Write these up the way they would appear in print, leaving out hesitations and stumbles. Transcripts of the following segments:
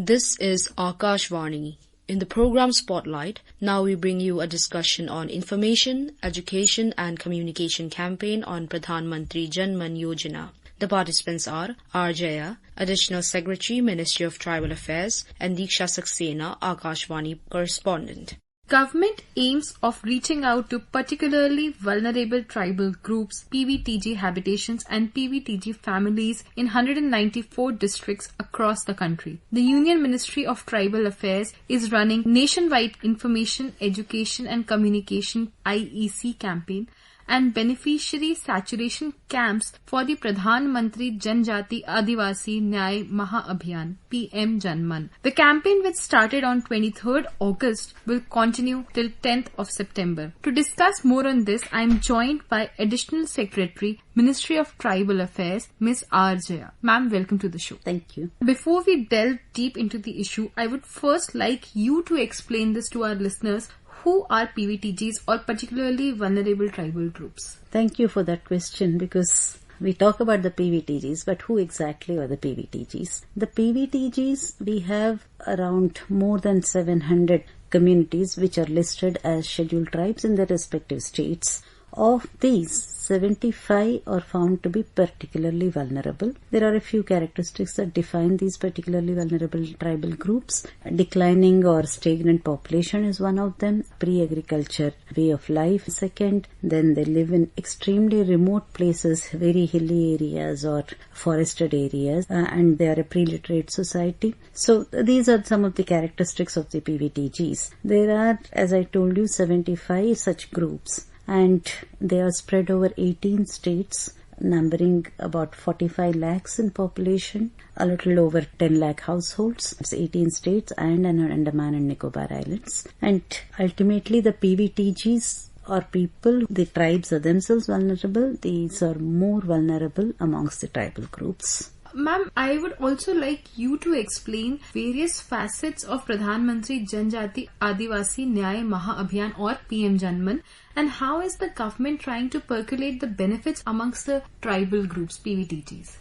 This is Akashvani. In the program Spotlight, now we bring you a discussion on information, education and communication campaign on Pradhan Mantri Yojana. The participants are R. Jaya, Additional Secretary, Ministry of Tribal Affairs, and Diksha Saxena, Akashvani correspondent. Government aims of reaching out to particularly vulnerable tribal groups, PVTG habitations and PVTG families in 194 districts across the country. The Union Ministry of Tribal Affairs is running nationwide information, education and communication IEC campaign and beneficiary saturation camps for the Pradhan Mantri Janjati Adivasi Nyay Maha-Abhiyan PM Janman. The campaign, which started on 23rd August, will continue till 10th of September. To discuss more on this, I am joined by Additional Secretary, Ministry of Tribal Affairs, Ms. R. Jaya. Ma'am, welcome to the show. Thank you. Before we delve deep into the issue, I would first like you to explain this to our listeners. Who are PVTGs or particularly vulnerable tribal groups? Thank you for that question, because we talk about the PVTGs, but who exactly are the PVTGs? The PVTGs, we have around more than 700 communities which are listed as scheduled tribes in their respective states. Of these, 75 are found to be particularly vulnerable. There are a few characteristics that define these particularly vulnerable tribal groups. Declining or stagnant population is one of them. Pre-agriculture way of life second. Then they live in extremely remote places, very hilly areas or forested areas, and they are a pre-literate society. So these are some of the characteristics of the PVTGs. There are, as I told you, 75 such groups, and they are spread over 18 states, numbering about 45 lakhs in population, a little over 10 lakh households. It's 18 states and Andaman and Nicobar Islands. And ultimately the PVTGs are people, the tribes are themselves vulnerable. These are more vulnerable amongst the tribal groups. Ma'am, I would also like you to explain various facets of Pradhan Mantri Janjati Adivasi Nyay Maha-Abhiyan or PM Janman, and how is the government trying to percolate the benefits amongst the tribal groups, PVTGs?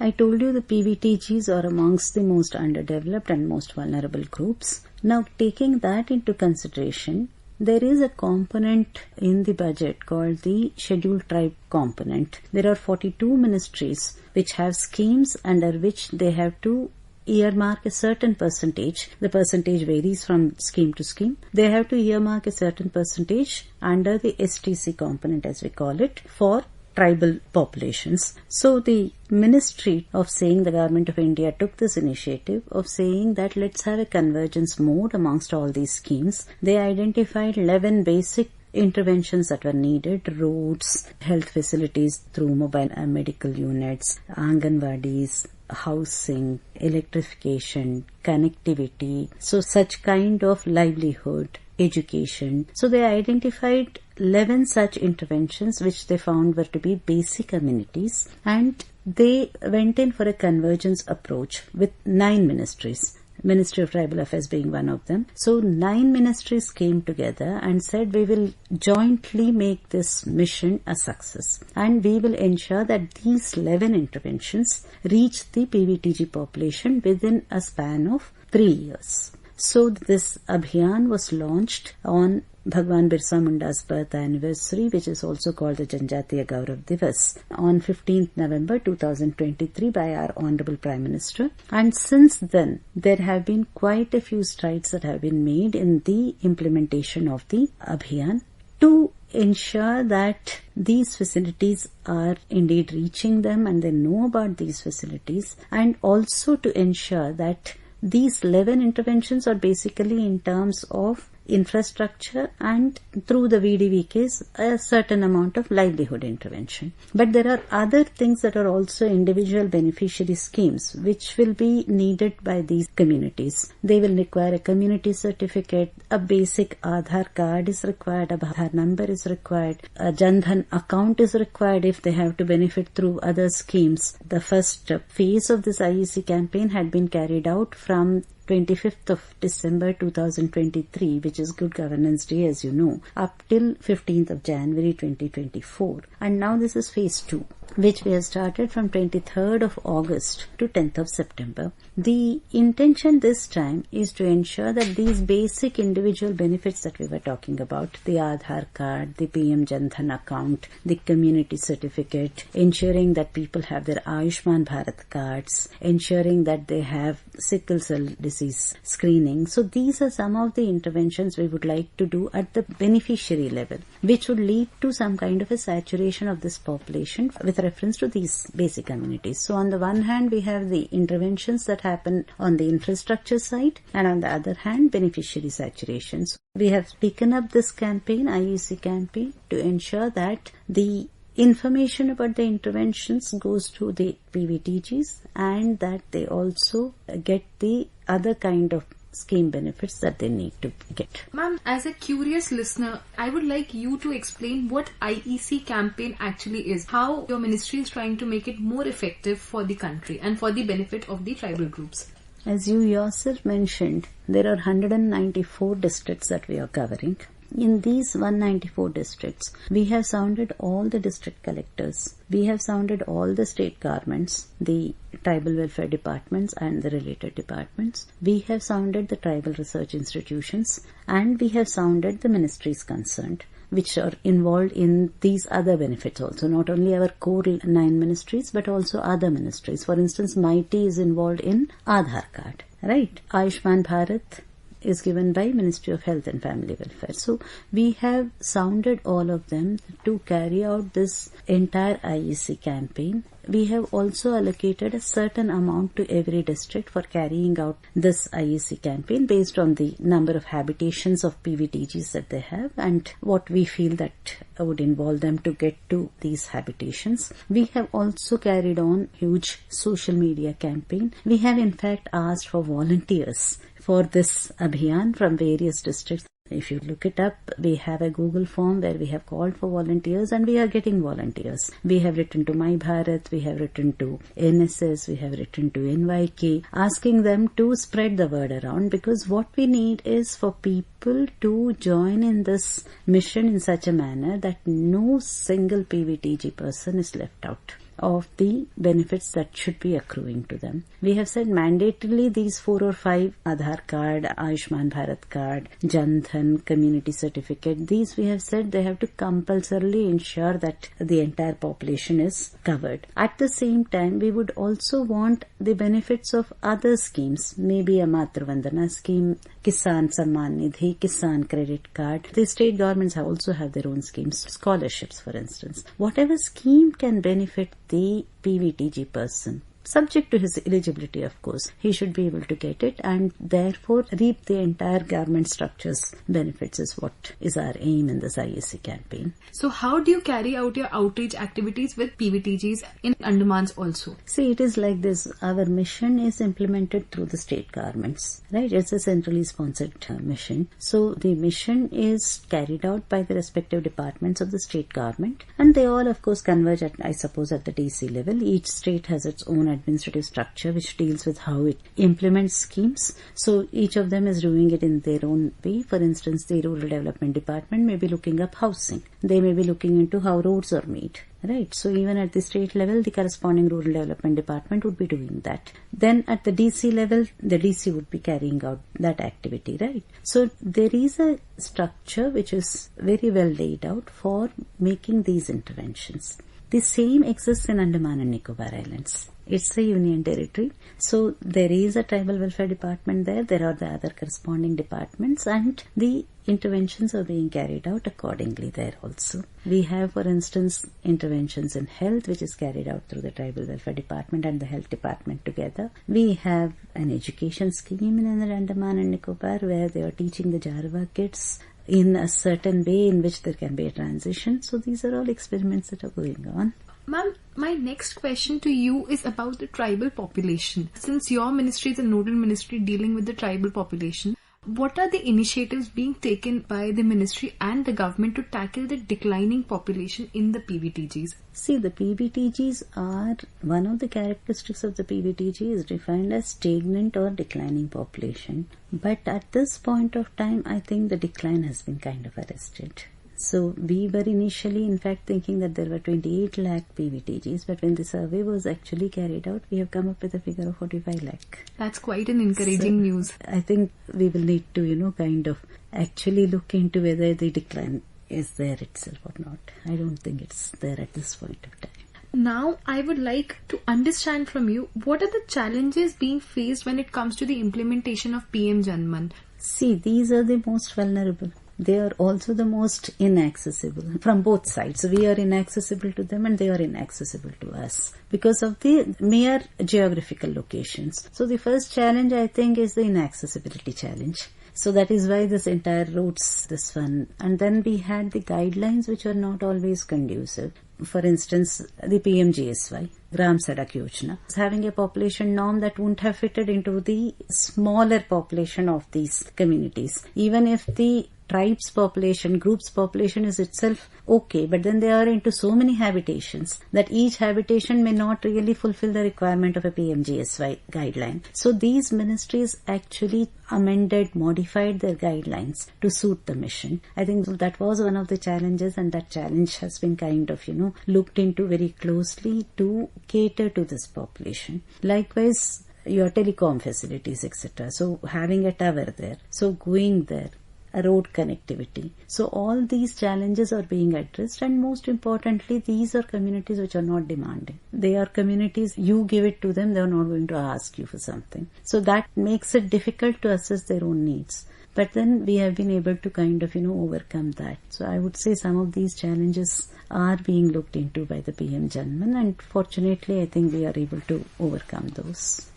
I told you the PVTGs are amongst the most underdeveloped and most vulnerable groups. Now, taking that into consideration, there is a component in the budget called the Scheduled Tribe component. There are 42 ministries which have schemes under which they have to earmark a certain percentage. The percentage varies from scheme to scheme. They have to earmark a certain percentage under the STC component, as we call it, for tribal populations. So the Ministry of saying, the Government of India took this initiative of saying that let's have a convergence mode amongst all these schemes. They identified 11 basic interventions that were needed: roads, health facilities through mobile and medical units, Anganwadis, housing, electrification, connectivity, so such kind of livelihood, education. So they identified 11 such interventions which they found were to be basic amenities, and they went in for a convergence approach with 9 ministries. Ministry of Tribal Affairs being one of them. So 9 ministries came together and said, we will jointly make this mission a success, and we will ensure that these 11 interventions reach the PVTG population within a span of 3 years. So this Abhiyan was launched on Bhagwan Birsa Munda's birth anniversary, which is also called the Janjatiya Gaurav Divas, on 15th November 2023 by our Honorable Prime Minister. And since then, there have been quite a few strides that have been made in the implementation of the Abhiyan to ensure that these facilities are indeed reaching them and they know about these facilities, and also to ensure that these 11 interventions are basically in terms of infrastructure and through the VDVKs a certain amount of livelihood intervention. But there are other things that are also individual beneficiary schemes which will be needed by these communities. They will require a community certificate, a basic Aadhaar card is required, a Aadhaar number is required, a Jan Dhan account is required if they have to benefit through other schemes. The first phase of this IEC campaign had been carried out from 25th of December 2023, which is Good Governance Day, as you know, up till 15th of January 2024. And now this is phase 2, which we have started from 23rd of August to 10th of September. The intention this time is to ensure that these basic individual benefits that we were talking about, the Aadhaar card, the PM Jan Dhan account, the community certificate, ensuring that people have their Ayushman Bharat cards, ensuring that they have sickle cell disease screening. So these are some of the interventions we would like to do at the beneficiary level, which would lead to some kind of a saturation of this population with reference to these basic amenities. So on the one hand, we have the interventions that happen on the infrastructure side, and on the other hand, beneficiary saturations. We have taken up this campaign, IEC campaign, to ensure that the information about the interventions goes to the PVTGs and that they also get the other kind of scheme benefits that they need to get. Ma'am, as a curious listener, I would like you to explain what IEC campaign actually is, how your ministry is trying to make it more effective for the country and for the benefit of the tribal groups. As you yourself mentioned, there are 194 districts that we are covering. In these 194 districts, we have sounded all the district collectors. We have sounded all the state governments, the tribal welfare departments and the related departments. We have sounded the tribal research institutions, and we have sounded the ministries concerned, which are involved in these other benefits also. Not only our core 9 ministries, but also other ministries. For instance, MITI is involved in Aadhaar card, right? Ayushman Bharat is given by Ministry of Health and Family Welfare. So we have sounded all of them to carry out this entire IEC campaign. We have also allocated a certain amount to every district for carrying out this IEC campaign based on the number of habitations of PVTGs that they have and what we feel that would involve them to get to these habitations. We have also carried on huge social media campaign. We have in fact asked for volunteers for this abhiyan from various districts. If you look it up, we have a Google form where we have called for volunteers and we are getting volunteers. We have written to My Bharat, we have written to NSS, we have written to NYK, asking them to spread the word around, because what we need is for people to join in this mission in such a manner that no single PVTG person is left out of the benefits that should be accruing to them. We have said mandatorily these 4 or 5 Aadhaar card, Ayushman Bharat card, Jan Dhan, community certificate, these we have said they have to compulsorily ensure that the entire population is covered. At the same time, we would also want the benefits of other schemes, maybe a Matru Vandana scheme, Kisan Samman Nidhi, Kisan credit card. The state governments also have their own schemes, scholarships for instance. Whatever scheme can benefit the PVTG person, subject to his eligibility of course, he should be able to get it and therefore reap the entire government structure's benefits is what is our aim in this IEC campaign. So how do you carry out your outreach activities with PVTGs in Andamans also? See, it is like this. Our mission is implemented through the state governments, right? It's a centrally sponsored mission. So the mission is carried out by the respective departments of the state government, and they all of course converge at, I suppose, at the DC level. Each state has its own administrative structure which deals with how it implements schemes. So each of them is doing it in their own way. For instance, the Rural Development Department may be looking up housing. They may be looking into how roads are made. Right. So even at the state level, the corresponding Rural Development Department would be doing that. Then at the DC level, the DC would be carrying out that activity, right? So there is a structure which is very well laid out for making these interventions. The same exists in Andaman and Nicobar Islands. It's a union territory. So there is a tribal welfare department there. There are the other corresponding departments and the interventions are being carried out accordingly there also. We have, for instance, interventions in health which is carried out through the tribal welfare department and the health department together. We have an education scheme in Andaman and Nicobar where they are teaching the Jarva kids in a certain way in which there can be a transition. So these are all experiments that are going on. Ma'am, my next question to you is about the tribal population. Since your ministry is a nodal ministry dealing with the tribal population, What are the initiatives being taken by the ministry and the government to tackle the declining population in the PVTGs? See, the PVTGs are, one of the characteristics of the PVTG is defined as stagnant or declining population. But at this point of time, I think the decline has been kind of arrested. So we were initially in fact thinking that there were 28 lakh PVTGs, but when the survey was actually carried out, we have come up with a figure of 45 lakh. That's quite an encouraging news. I think we will need to, kind of actually look into whether the decline is there itself or not. I don't think it's there at this point of time. Now, I would like to understand from you, what are the challenges being faced when it comes to the implementation of PM Janman? See, these are the most vulnerable. They are also the most inaccessible from both sides. So we are inaccessible to them and they are inaccessible to us because of the mere geographical locations. So the first challenge, I think, is the inaccessibility challenge. So that is why this entire routes this one. And then we had the guidelines which are not always conducive. For instance, the PMGSY, Gram Sadak Yojana, is having a population norm that wouldn't have fitted into the smaller population of these communities. Even if the tribes population, groups population is itself okay, but then they are into so many habitations that each habitation may not really fulfill the requirement of a PMGSY guideline. So these ministries actually amended, modified their guidelines to suit the mission. I think that was one of the challenges, and that challenge has been kind of, looked into very closely to cater to this population. Likewise, your telecom facilities, etc. So having a tower there, so going there, a road connectivity. So all these challenges are being addressed, and most importantly, these are communities which are not demanding. They are communities, you give it to them, they are not going to ask you for something. So that makes it difficult to assess their own needs. But then we have been able to kind of, overcome that. So I would say some of these challenges are being looked into by the PM Janman, and fortunately I think we are able to overcome those.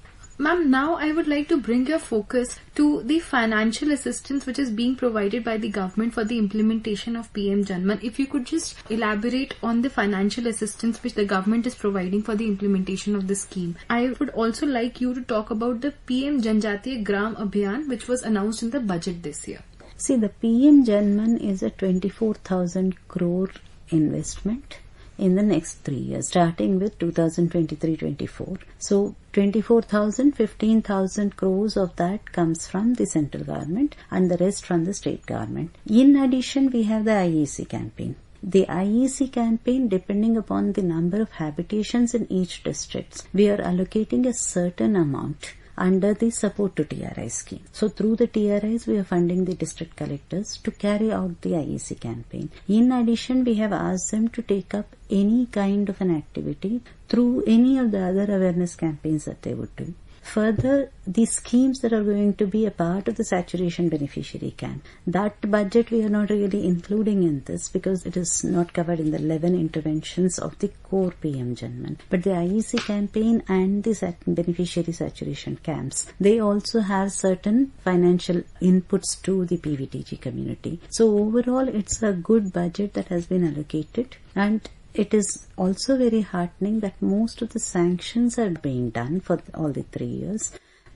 Ma'am, now I would like to bring your focus to the financial assistance which is being provided by the government for the implementation of PM Janman. If you could just elaborate on the financial assistance which the government is providing for the implementation of the scheme. I would also like you to talk about the PM Janjatiya Gram Abhiyan which was announced in the budget this year. See, the PM Janman is a 24,000 crore investment in the next 3 years, starting with 2023-24. So 24,000, 15,000 crores of that comes from the central government and the rest from the state government. In addition, we have the IEC campaign. The IEC campaign, depending upon the number of habitations in each district, we are allocating a certain amount under the support to TRI scheme. So through the TRIs, we are funding the district collectors to carry out the IEC campaign. In addition, we have asked them to take up any kind of an activity through any of the other awareness campaigns that they would do. Further, the schemes that are going to be a part of the saturation beneficiary camp, that budget we are not really including in this because it is not covered in the 11 interventions of the core PM Janman. But the IEC campaign and the beneficiary saturation camps, they also have certain financial inputs to the PVTG community. So overall, it's a good budget that has been allocated, and it is also very heartening that most of the sanctions are being done for all the 3 years.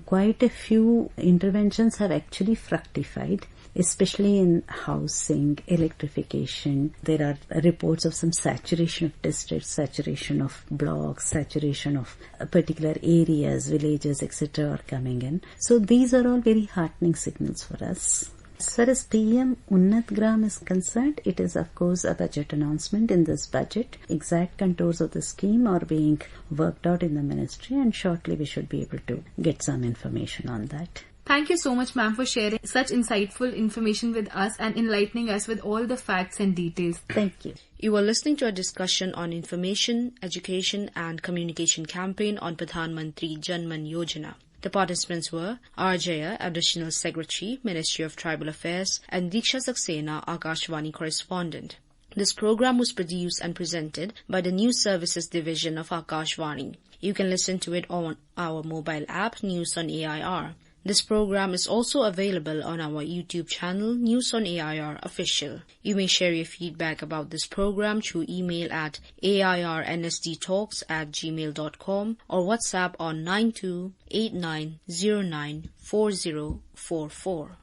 Quite a few interventions have actually fructified, especially in housing, electrification. There are reports of some saturation of districts, saturation of blocks, saturation of particular areas, villages, etc. are coming in. So these are all very heartening signals for us. As far as PM Unnat Gram is concerned, it is of course a budget announcement in this budget. Exact contours of the scheme are being worked out in the ministry, and shortly we should be able to get some information on that. Thank you so much, ma'am, for sharing such insightful information with us and enlightening us with all the facts and details. Thank you. You are listening to a discussion on information, education and communication campaign on Pradhan Mantri Janman Yojana. The participants were R. Jaya, Additional Secretary, Ministry of Tribal Affairs, and Diksha Saxena, Akashvani Correspondent. This program was produced and presented by the News Services Division of Akashvani. You can listen to it on our mobile app, News on AIR. This program is also available on our YouTube channel, News on AIR Official. You may share your feedback about this program through email at airnsdtalks@gmail.com or WhatsApp on 9289094044.